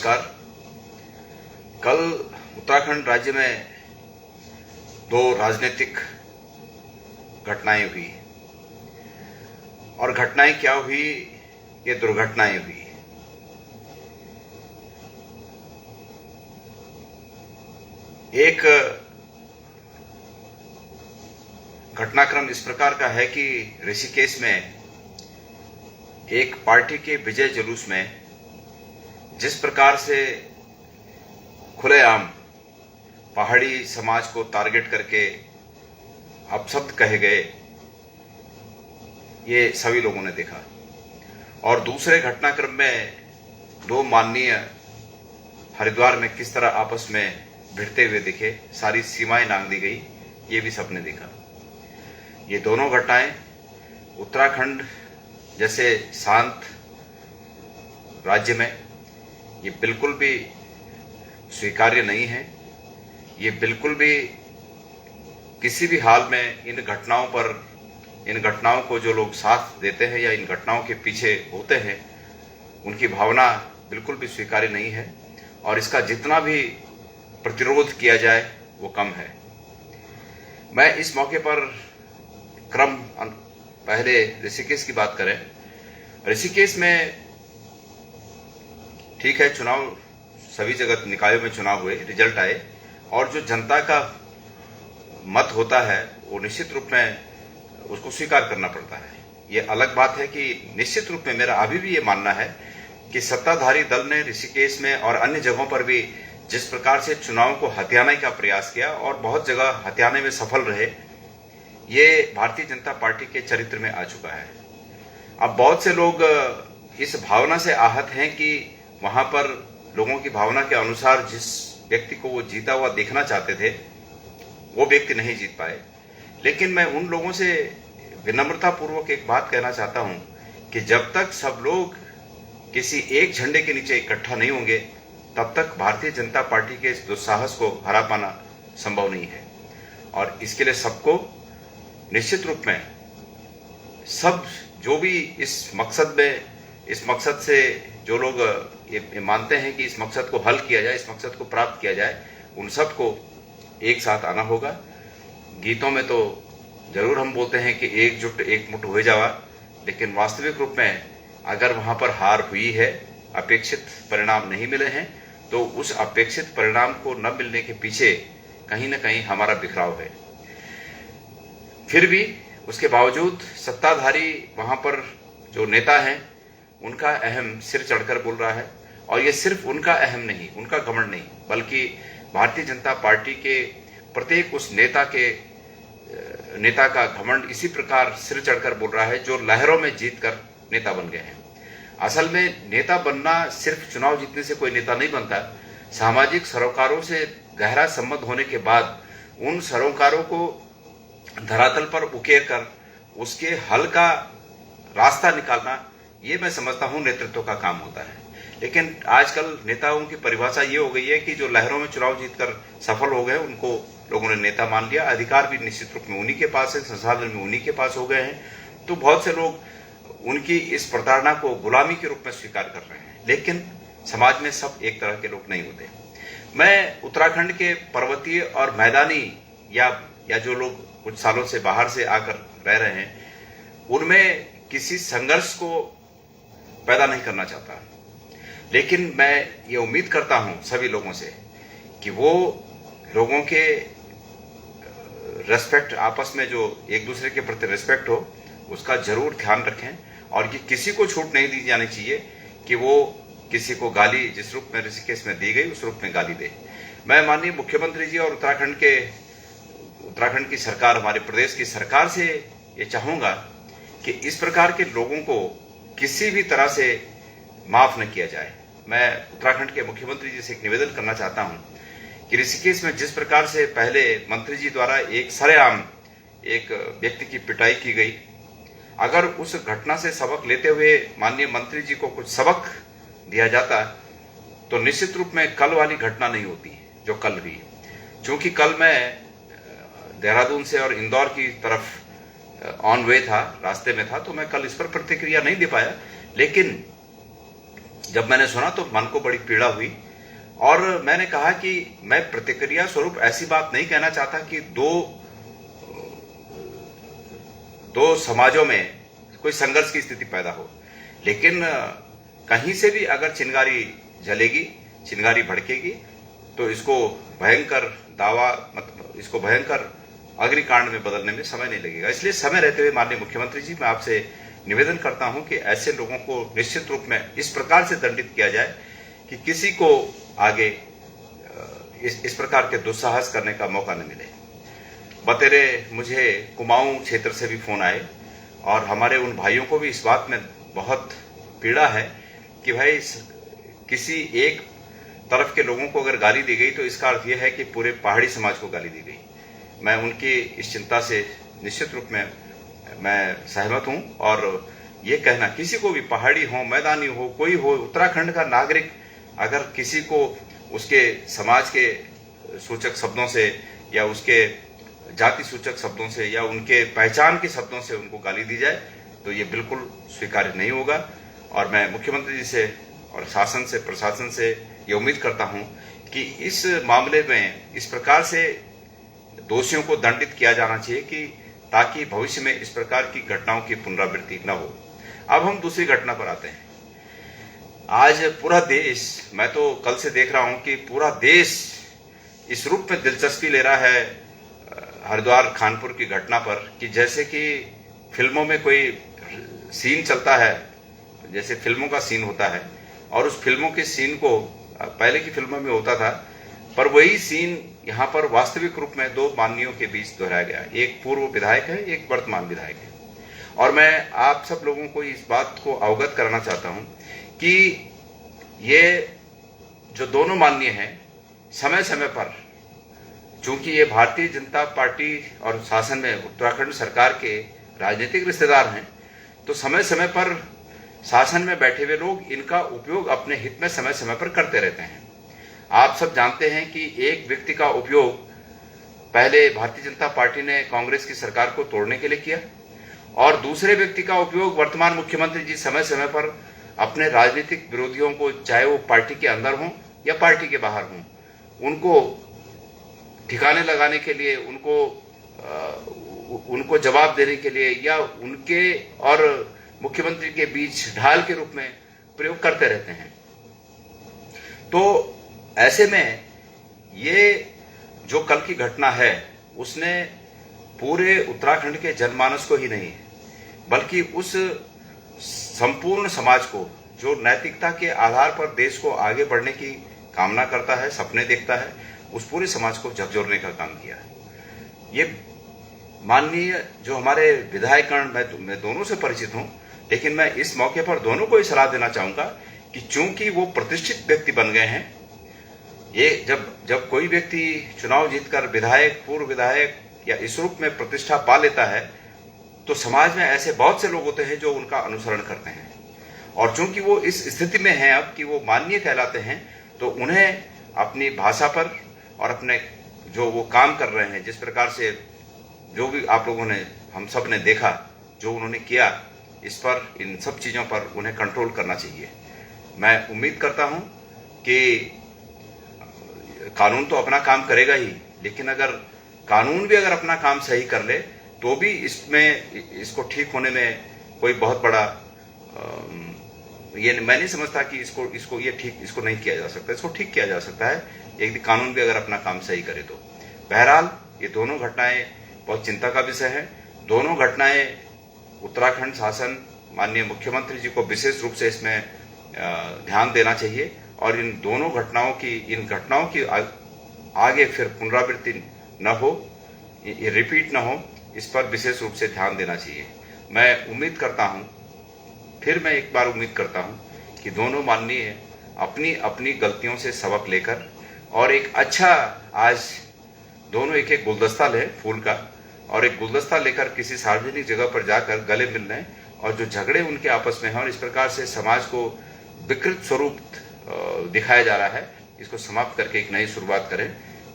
नमस्कार। कल उत्तराखंड राज्य में दो राजनीतिक घटनाएं हुई और घटनाएं क्या हुई, ये दुर्घटनाएं हुई। एक घटनाक्रम इस प्रकार का है कि ऋषिकेश में एक पार्टी के विजय जुलूस में जिस प्रकार से खुलेआम पहाड़ी समाज को टारगेट करके अपशब्द कहे गए, ये सभी लोगों ने देखा। और दूसरे घटनाक्रम में दो माननीय हरिद्वार में किस तरह आपस में भिड़ते हुए दिखे, सारी सीमाएं नांग दी गई, ये भी सबने देखा। ये दोनों घटनाएं उत्तराखंड जैसे शांत राज्य में ये बिल्कुल भी स्वीकार्य नहीं है। ये बिल्कुल भी किसी भी हाल में इन घटनाओं को जो लोग साथ देते हैं या इन घटनाओं के पीछे होते हैं, उनकी भावना बिल्कुल भी स्वीकार्य नहीं है और इसका जितना भी प्रतिरोध किया जाए वो कम है। मैं इस मौके पर पहले ऋषिकेश की बात करें। ऋषिकेश में ठीक है, चुनाव सभी जगह निकायों में चुनाव हुए, रिजल्ट आए और जो जनता का मत होता है वो निश्चित रूप में उसको स्वीकार करना पड़ता है। ये अलग बात है कि निश्चित रूप में मेरा अभी भी ये मानना है कि सत्ताधारी दल ने ऋषिकेश में और अन्य जगहों पर भी जिस प्रकार से चुनाव को हथियाने का प्रयास किया और बहुत जगह हथियाने में सफल रहे, ये भारतीय जनता पार्टी के चरित्र में आ चुका है। अब बहुत से लोग इस भावना से आहत हैं कि वहां पर लोगों की भावना के अनुसार जिस व्यक्ति को वो जीता हुआ देखना चाहते थे वो व्यक्ति नहीं जीत पाए। लेकिन मैं उन लोगों से विनम्रता पूर्वक एक बात कहना चाहता हूं कि जब तक सब लोग किसी एक झंडे के नीचे इकट्ठा नहीं होंगे तब तक भारतीय जनता पार्टी के इस दुस्साहस को हरा पाना संभव नहीं है। और इसके लिए सबको निश्चित रूप में सब जो भी इस मकसद से जो लोग ये मानते हैं कि इस मकसद को हल किया जाए, इस मकसद को प्राप्त किया जाए, उन सबको एक साथ आना होगा। गीतों में तो जरूर हम बोलते हैं कि एकजुट एकमुठ हो जावा, लेकिन वास्तविक रूप में अगर वहां पर हार हुई है, अपेक्षित परिणाम नहीं मिले हैं, तो उस अपेक्षित परिणाम को न मिलने के पीछे कहीं ना कहीं हमारा बिखराव है। फिर भी उसके बावजूद सत्ताधारी वहां पर जो नेता हैं उनका अहम सिर चढ़कर बोल रहा है। और ये सिर्फ उनका अहम नहीं, उनका घमंड नहीं, बल्कि भारतीय जनता पार्टी के प्रत्येक उस नेता का घमंड इसी प्रकार सिर चढ़कर बोल रहा है जो लहरों में जीतकर नेता बन गए हैं। असल में नेता बनना सिर्फ चुनाव जीतने से कोई नेता नहीं बनता। सामाजिक सरोकारों से गहरा संबंध होने के बाद उन सरोकारों को धरातल पर उकेर कर उसके हल का रास्ता निकालना, ये मैं समझता हूं नेतृत्व का काम होता है। लेकिन आजकल नेताओं की परिभाषा ये हो गई है कि जो लहरों में चुनाव जीतकर सफल हो गए उनको लोगों ने नेता मान लिया, अधिकार भी निश्चित रूप में उन्हीं के पास है, संसाधन भी उन्हीं के पास हो गए हैं। तो बहुत से लोग उनकी इस प्रताड़ना को गुलामी के रूप में स्वीकार कर रहे हैं। लेकिन समाज में सब एक तरह के लोग नहीं होते। मैं उत्तराखंड के पर्वतीय और मैदानी या जो लोग कुछ सालों से बाहर से आकर रह रहे हैं, उनमें किसी संघर्ष को पैदा नहीं करना चाहता। लेकिन मैं ये उम्मीद करता हूं सभी लोगों से कि वो लोगों के रेस्पेक्ट, आपस में जो एक दूसरे के प्रति रेस्पेक्ट हो, उसका जरूर ध्यान रखें। और ये किसी को छूट नहीं दी जानी चाहिए कि वो किसी को गाली जिस रूप में ऋषिकेश में दी गई उस रूप में गाली दे। मैं माननीय मुख्यमंत्री जी और उत्तराखंड की सरकार, हमारे प्रदेश की सरकार से ये चाहूंगा कि इस प्रकार के लोगों को किसी भी तरह से माफ न किया जाए। मैं उत्तराखंड के मुख्यमंत्री जी से एक निवेदन करना चाहता हूं कि ऋषिकेश में जिस प्रकार से पहले मंत्री जी द्वारा एक सरेआम एक व्यक्ति की पिटाई की गई, अगर उस घटना से सबक लेते हुए माननीय मंत्री जी को कुछ सबक दिया जाता तो निश्चित रूप में कल वाली घटना नहीं होती जो कल हुई। क्योंकि कल मैं देहरादून से और इंदौर की तरफ ऑन वे था, रास्ते में था, तो मैं कल इस पर प्रतिक्रिया नहीं दे पाया। लेकिन जब मैंने सुना तो मन को बड़ी पीड़ा हुई और मैंने कहा कि मैं प्रतिक्रिया स्वरूप ऐसी बात नहीं कहना चाहता कि दो समाजों में कोई संघर्ष की स्थिति पैदा हो, लेकिन कहीं से भी अगर चिंगारी जलेगी, चिंगारी भड़केगी तो इसको भयंकर दावा, मतलब इसको भयंकर अग्निकांड में बदलने में समय नहीं लगेगा। इसलिए समय रहते हुए माननीय मुख्यमंत्री जी, मैं आपसे निवेदन करता हूं कि ऐसे लोगों को निश्चित रूप में इस प्रकार से दंडित किया जाए कि किसी को आगे इस प्रकार के दुस्साहस करने का मौका न मिले। बतेरे मुझे कुमाऊं क्षेत्र से भी फोन आए और हमारे उन भाइयों को भी इस बात में बहुत पीड़ा है कि भाई किसी एक तरफ के लोगों को अगर गाली दी गई तो इसका अर्थ यह है कि पूरे पहाड़ी समाज को गाली दी गई। मैं उनकी इस चिंता से निश्चित रूप में मैं सहमत हूं और ये कहना, किसी को भी पहाड़ी हो, मैदानी हो, कोई हो, उत्तराखंड का नागरिक अगर किसी को उसके समाज के सूचक शब्दों से या उसके जाति सूचक शब्दों से या उनके पहचान के शब्दों से उनको गाली दी जाए तो ये बिल्कुल स्वीकार्य नहीं होगा। और मैं मुख्यमंत्री जी से और शासन से, प्रशासन से ये उम्मीद करता हूं कि इस मामले में इस प्रकार से दोषियों को दंडित किया जाना चाहिए कि ताकि भविष्य में इस प्रकार की घटनाओं की पुनरावृत्ति न हो। अब हम दूसरी घटना पर आते हैं। आज पूरा देश, मैं तो कल से देख रहा हूं कि पूरा देश इस रूप में दिलचस्पी ले रहा है हरिद्वार खानपुर की घटना पर कि जैसे कि फिल्मों में कोई सीन चलता है, जैसे फिल्मों का सीन होता है और उस फिल्मों के सीन को पहले की फिल्मों में होता था, पर वही सीन यहाँ पर वास्तविक रूप में दो माननीयों के बीच दोहराया गया। एक पूर्व विधायक है, एक वर्तमान विधायक है। और मैं आप सब लोगों को इस बात को अवगत कराना चाहता हूं कि ये जो दोनों माननीय हैं, समय समय पर, चूंकि ये भारतीय जनता पार्टी और शासन में उत्तराखंड सरकार के राजनीतिक रिश्तेदार हैं, तो समय समय पर शासन में बैठे हुए लोग इनका उपयोग अपने हित में समय समय पर करते रहते हैं। आप सब जानते हैं कि एक व्यक्ति का उपयोग पहले भारतीय जनता पार्टी ने कांग्रेस की सरकार को तोड़ने के लिए किया और दूसरे व्यक्ति का उपयोग वर्तमान मुख्यमंत्री जी समय समय पर अपने राजनीतिक विरोधियों को, चाहे वो पार्टी के अंदर हों या पार्टी के बाहर हों, उनको ठिकाने लगाने के लिए, उनको जवाब देने के लिए या उनके और मुख्यमंत्री के बीच ढाल के रूप में प्रयोग करते रहते हैं। तो ऐसे में ये जो कल की घटना है उसने पूरे उत्तराखंड के जनमानस को ही नहीं बल्कि उस संपूर्ण समाज को जो नैतिकता के आधार पर देश को आगे बढ़ने की कामना करता है, सपने देखता है, उस पूरे समाज को झकझोरने का काम किया। ये माननीय जो हमारे विधायकगण, मैं दोनों से परिचित हूं, लेकिन मैं इस मौके पर दोनों को ही सलाह देना चाहूंगा कि चूंकि वो प्रतिष्ठित व्यक्ति बन गए हैं, ये जब कोई व्यक्ति चुनाव जीतकर विधायक, पूर्व विधायक या इस रूप में प्रतिष्ठा पा लेता है तो समाज में ऐसे बहुत से लोग होते हैं जो उनका अनुसरण करते हैं। और चूंकि वो इस स्थिति में हैं अब कि वो माननीय कहलाते हैं, तो उन्हें अपनी भाषा पर और अपने जो वो काम कर रहे हैं, जिस प्रकार से जो भी आप लोगों ने, हम सब ने देखा जो उन्होंने किया, इस पर, इन सब चीजों पर उन्हें कंट्रोल करना चाहिए। मैं उम्मीद करता हूं कि कानून तो अपना काम करेगा ही, लेकिन अगर कानून भी अगर अपना काम सही कर ले तो भी इसको ठीक होने में कोई बहुत बड़ा ये मैं नहीं समझता कि इसको नहीं किया जा सकता। इसको ठीक किया जा सकता है एक कानून भी अगर अपना काम सही करे तो। बहरहाल ये दोनों घटनाएं बहुत चिंता का विषय है। दोनों घटनाएं उत्तराखंड शासन, माननीय मुख्यमंत्री जी को विशेष रूप से इसमें ध्यान देना चाहिए और इन घटनाओं की आगे फिर पुनरावृत्ति न हो, ये रिपीट न हो, इस पर विशेष रूप से ध्यान देना चाहिए। मैं उम्मीद करता हूं, फिर मैं एक बार उम्मीद करता हूं कि दोनों माननीय अपनी अपनी गलतियों से सबक लेकर और एक अच्छा, आज दोनों एक गुलदस्ता लें फूल का और एक गुलदस्ता लेकर किसी सार्वजनिक जगह पर जाकर गले मिल लें और जो झगड़े उनके आपस में हैं और इस प्रकार से समाज को विकृत स्वरूप दिखाया जा रहा है, इसको समाप्त करके एक नई शुरुआत करें।